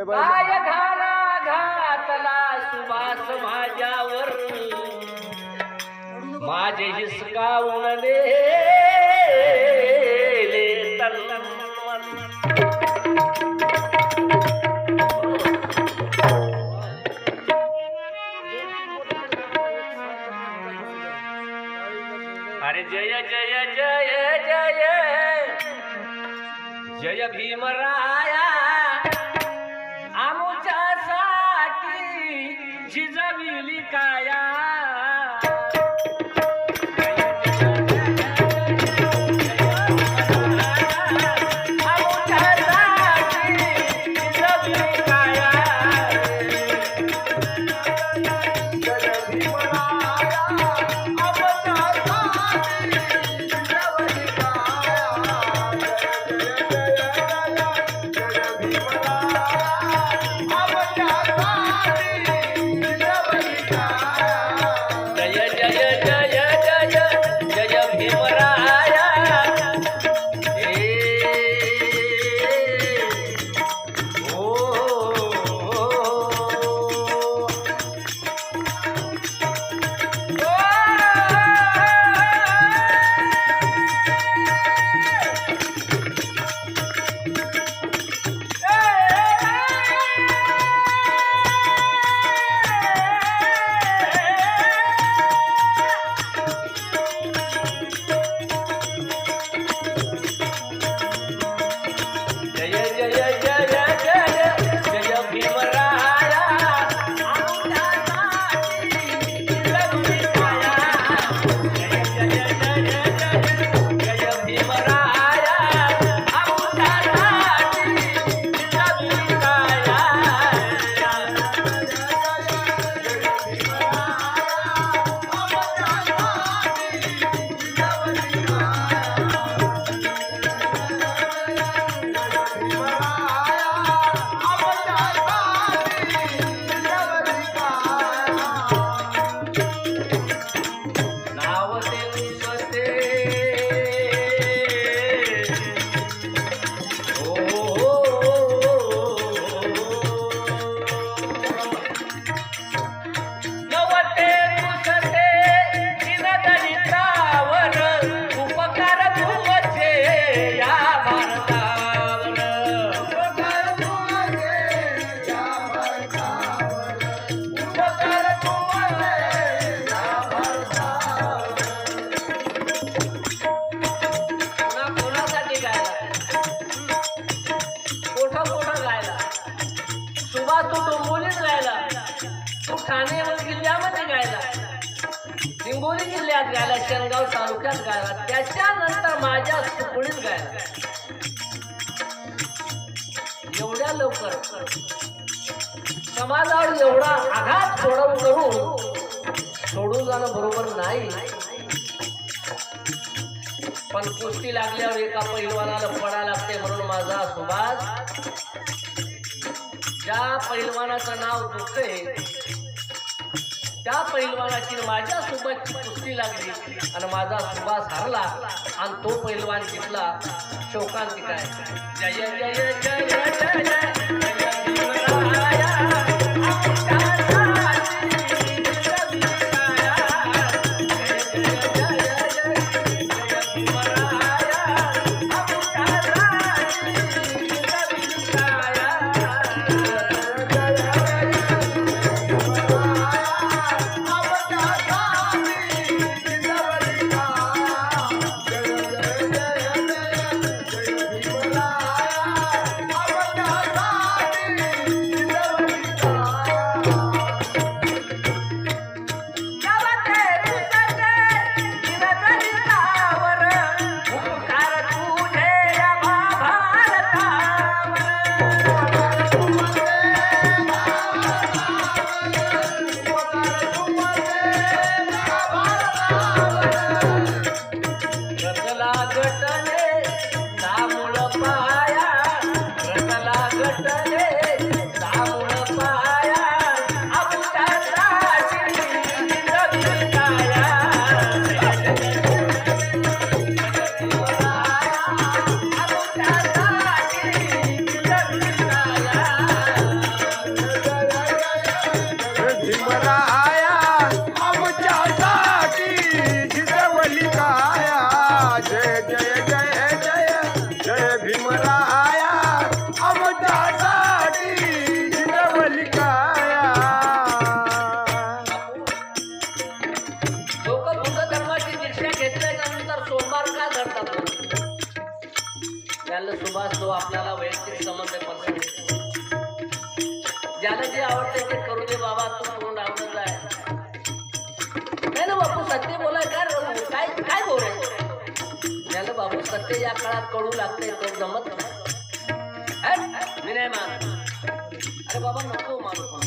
काय घाला घातला सुवास माझ्यावर माझे हिसकावून नेले तन अरे जय जय जय जय जय भीमराया आमुच्यासाठी झिजविली काया हिंगोली जिल्ह्यात गायला, शेनगाव तालुक्यात गायला, त्याच्यानंतर माझ्या सुपडीत गायला. एवढ्या लवकर समाजावर एवढा आघात सोडून जाणं बरोबर नाही. पण कुस्ती लागल्यावर एका पैलवानाला पडा लागते म्हणून माझा सुभाष, ज्या पैलवानाचं नाव दुखते त्या पैलवानाची माझ्या सोबत कुस्ती लागली आणि माझा सुभाष हरला आणि तो पैलवान जिंकला. शोकांतिका. जय जय जय जय ज्याला जे आवडतंय ते करू दे बाबा, तू तोंड आवडत आहे. नाही ना बापू, सत्य बोलाय काय काय बोल झालं बाबू, सत्य या काळात कळू लागतंय, तो जमत नाही. मी नाही मान. अरे बाबा नको मानू.